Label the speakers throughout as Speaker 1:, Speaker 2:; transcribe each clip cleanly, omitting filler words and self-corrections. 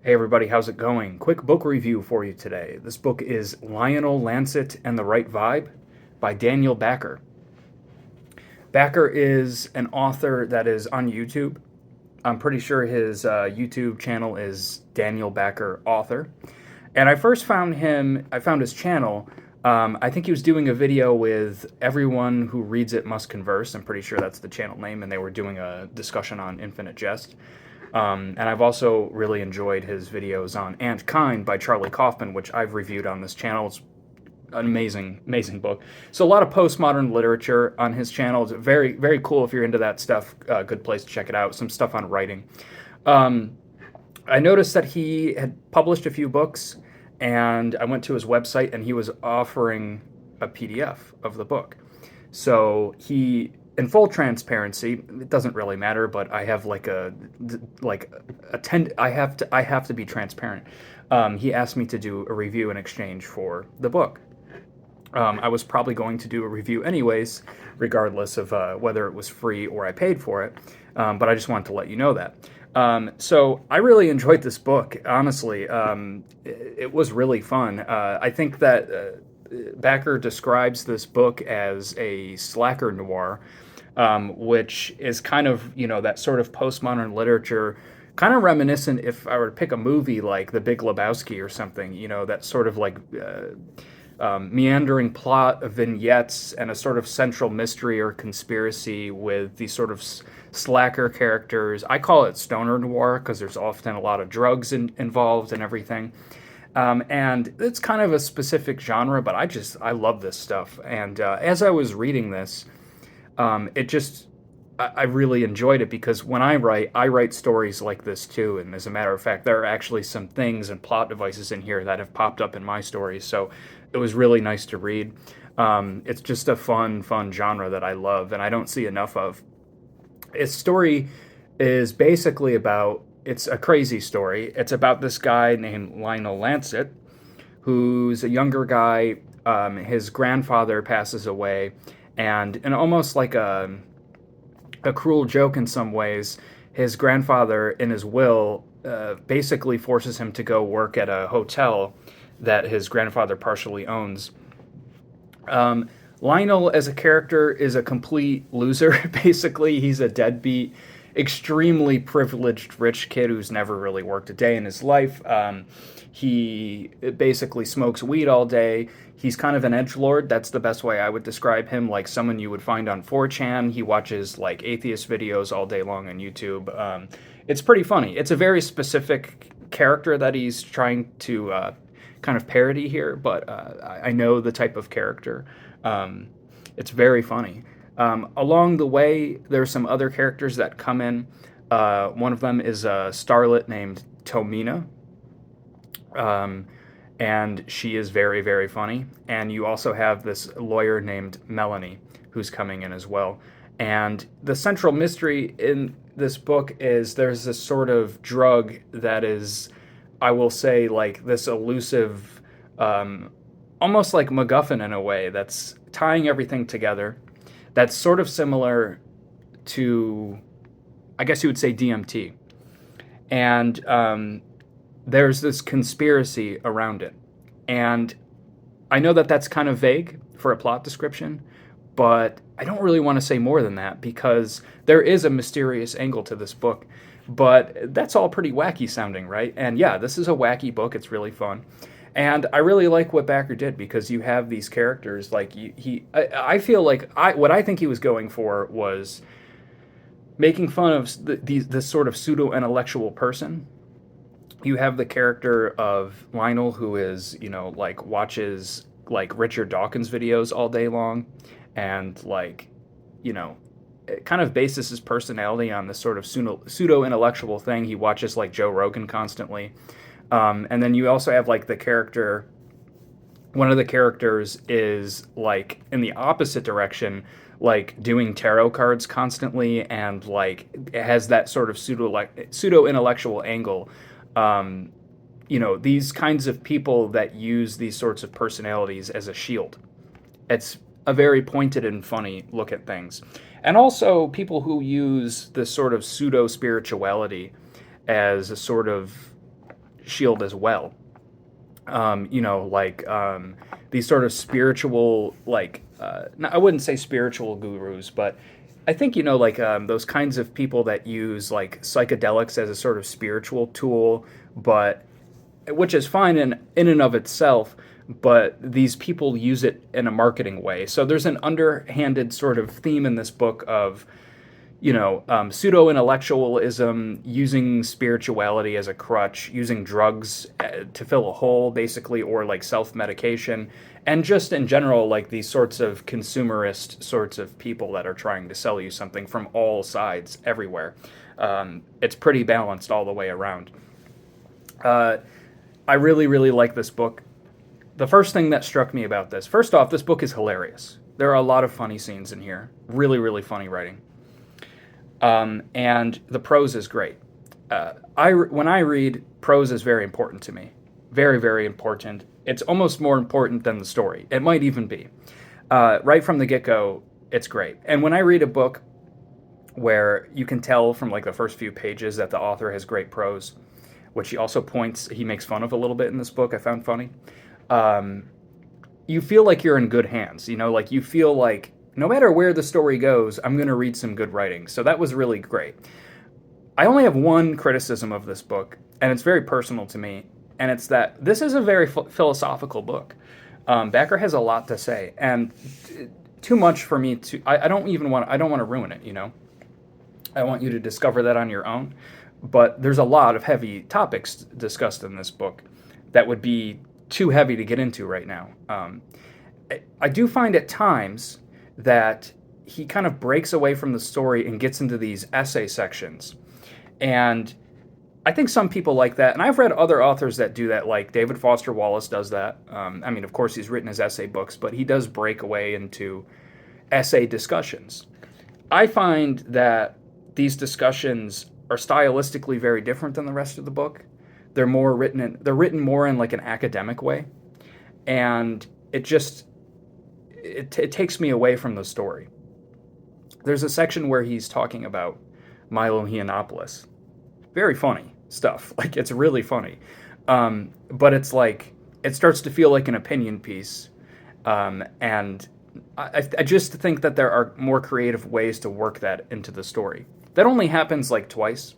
Speaker 1: Hey everybody, how's it going? Quick book review for you today. This book is Lionel, Lancet, and the Right Vibe by Daniel Backer. Backer is an author that is on YouTube. I'm pretty sure his YouTube channel is Daniel Backer Author. And I found his channel. I think he was doing a video with Everyone Who Reads It Must Converse. I'm pretty sure that's the channel name, and they were doing a discussion on Infinite Jest. And I've also really enjoyed his videos on Ant Kind by Charlie Kaufman, which I've reviewed on this channel. It's an amazing, amazing book. So a lot of postmodern literature on his channel. It's very, very cool if you're into that stuff. Good place to check it out. Some stuff on writing. I noticed that he had published a few books, and I went to his website, and he was offering a PDF of the book. So he, in full transparency, it doesn't really matter, but I have I have to be transparent. He asked me to do a review in exchange for the book. I was probably going to do a review anyways, regardless of whether it was free or I paid for it. But I just wanted to let you know that. So I really enjoyed this book. Honestly, it was really fun. I think that Backer describes this book as a slacker noir, which is kind of, that sort of postmodern literature, kind of reminiscent if I were to pick a movie like The Big Lebowski or something, that sort of like meandering plot of vignettes and a sort of central mystery or conspiracy with these sort of slacker characters. I call it stoner noir because there's often a lot of drugs involved and everything. And it's kind of a specific genre, but I love this stuff. And as I was reading this, I really enjoyed it because when I write stories like this too. And as a matter of fact, there are actually some things and plot devices in here that have popped up in my stories. So it was really nice to read. It's just a fun genre that I love and I don't see enough of. Its story is basically it's a crazy story. It's about this guy named Lionel Lancet, who's a younger guy. His grandfather passes away, and almost like a cruel joke in some ways, his grandfather in his will basically forces him to go work at a hotel that his grandfather partially owns. Lionel as a character is a complete loser. Basically, he's a deadbeat, extremely privileged rich kid who's never really worked a day in his life. He basically smokes weed all day. He's kind of an edgelord. That's the best way I would describe him, like someone you would find on 4chan. He watches like atheist videos all day long on YouTube. It's pretty funny. It's a very specific character that he's trying to kind of parody here, but I know the type of character. It's very funny. Along the way, there's some other characters that come in. One of them is a starlet named Tomina. And she is very, very funny. And you also have this lawyer named Melanie who's coming in as well. And the central mystery in this book is there's this sort of drug that is, I will say, like this elusive, almost like MacGuffin in a way, that's tying everything together. That's sort of similar to, I guess you would say, DMT. And there's this conspiracy around it. And I know that that's kind of vague for a plot description, but I don't really want to say more than that because there is a mysterious angle to this book. But that's all pretty wacky sounding, right? And yeah, this is a wacky book. It's really fun. And I really like what Backer did because you have these characters like I feel like what I think he was going for was making fun of this sort of pseudo-intellectual person. You have the character of Lionel who is, like watches like Richard Dawkins videos all day long and like, it kind of bases his personality on this sort of pseudo-intellectual thing. He watches like Joe Rogan constantly. And then you also have like one of the characters is like in the opposite direction, like doing tarot cards constantly and like it has that sort of pseudo-intellectual angle. These kinds of people that use these sorts of personalities as a shield. It's a very pointed and funny look at things. And also people who use this sort of pseudo-spirituality as a sort of shield as well. Like these sort of spiritual, like, I wouldn't say spiritual gurus, but I think, like those kinds of people that use like psychedelics as a sort of spiritual tool, but which is fine in and of itself, but these people use it in a marketing way. So there's an underhanded sort of theme in this book of, pseudo intellectualism, using spirituality as a crutch, using drugs to fill a hole, basically, or like self medication, and just in general, like these sorts of consumerist sorts of people that are trying to sell you something from all sides, everywhere. It's pretty balanced all the way around. I really, really like this book. The first thing that struck me about this, first off, this book is hilarious. There are a lot of funny scenes in here. Really, really funny writing. And the prose is great. When I read, prose is very important to me. Very, very important. It's almost more important than the story. It might even be. Right from the get-go, it's great. And when I read a book where you can tell from like the first few pages that the author has great prose, which he makes fun of a little bit in this book, I found funny. You feel like you're in good hands, like you feel like no matter where the story goes, I'm going to read some good writing. So that was really great. I only have one criticism of this book, and it's very personal to me, and it's that this is a very philosophical book. Bakker has a lot to say, and too much for me to. I don't want to ruin it. I want you to discover that on your own. But there's a lot of heavy topics discussed in this book that would be too heavy to get into right now. I do find at times that he kind of breaks away from the story and gets into these essay sections. And I think some people like that. And I've read other authors that do that, like David Foster Wallace does that. Of course, he's written his essay books, but he does break away into essay discussions. I find that these discussions are stylistically very different than the rest of the book. They're written more in like an academic way. And it takes me away from the story. There's a section where he's talking about Milo Yiannopoulos. Very funny stuff. Like, it's really funny. But it's like, it starts to feel like an opinion piece. And I just think that there are more creative ways to work that into the story. That only happens like twice.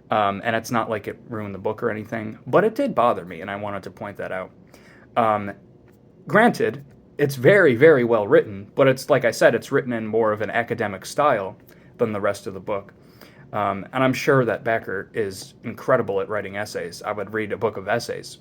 Speaker 1: And it's not like it ruined the book or anything. But it did bother me, and I wanted to point that out. Granted, it's very, very well written, but it's, like I said, it's written in more of an academic style than the rest of the book. And I'm sure that Bakker is incredible at writing essays. I would read a book of essays.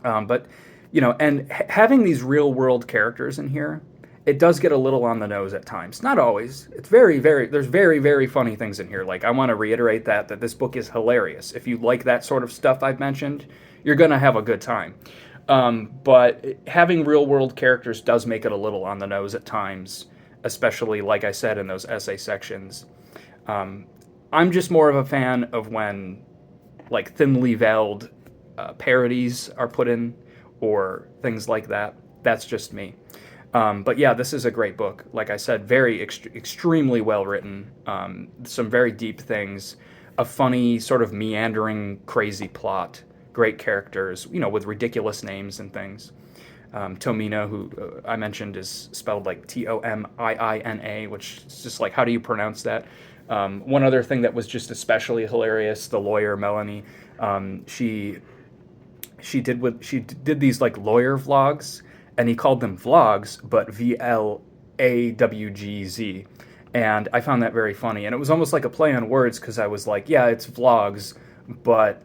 Speaker 1: And having these real-world characters in here, it does get a little on the nose at times. Not always. It's there's very, very funny things in here. Like, I want to reiterate that this book is hilarious. If you like that sort of stuff I've mentioned, you're going to have a good time. But having real-world characters does make it a little on the nose at times, especially, like I said, in those essay sections. I'm just more of a fan of when, like, thinly veiled parodies are put in, or things like that. That's just me. But yeah, this is a great book. Like I said, very extremely well written. Some very deep things. A funny, sort of meandering, crazy plot. Great characters, with ridiculous names and things. Tomina, who I mentioned, is spelled like Tomiina, which is just like, how do you pronounce that? One other thing that was just especially hilarious, the lawyer Melanie, she did these like lawyer vlogs, and he called them vlogs, but VLAWGZ. And I found that very funny. And it was almost like a play on words, because I was like, yeah, it's vlogs, but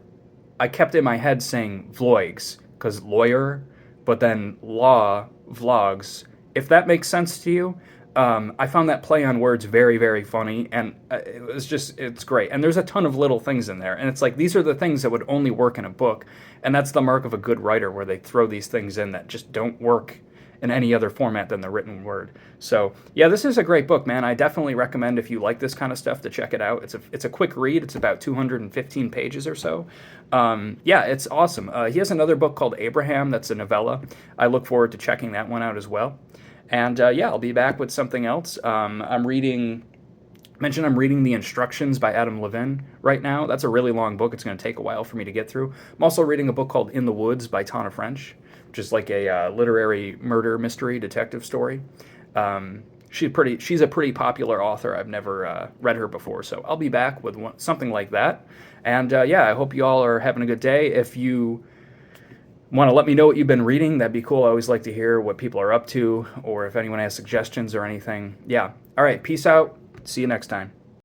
Speaker 1: I kept in my head saying vlogs, because lawyer, but then law, vlogs. If that makes sense to you, I found that play on words very, very funny, and it's great. And there's a ton of little things in there, and it's like, these are the things that would only work in a book, and that's the mark of a good writer, where they throw these things in that just don't work in any other format than the written word. So yeah, this is a great book, man. I definitely recommend, if you like this kind of stuff, to check it out. It's a quick read. It's about 215 pages or so. Yeah, it's awesome. He has another book called Abraham that's a novella. I look forward to checking that one out as well. And yeah, I'll be back with something else. I'm reading Mentioned I'm reading The Instructions by Adam Levin right now. That's a really long book. It's going to take a while for me to get through. I'm also reading a book called In the Woods by Tana French, which is like a literary murder mystery detective story. She's a pretty popular author. I've never read her before, so I'll be back with something like that. And yeah, I hope you all are having a good day. If you want to let me know what you've been reading, that'd be cool. I always like to hear what people are up to, or if anyone has suggestions or anything. Yeah. All right. Peace out. See you next time.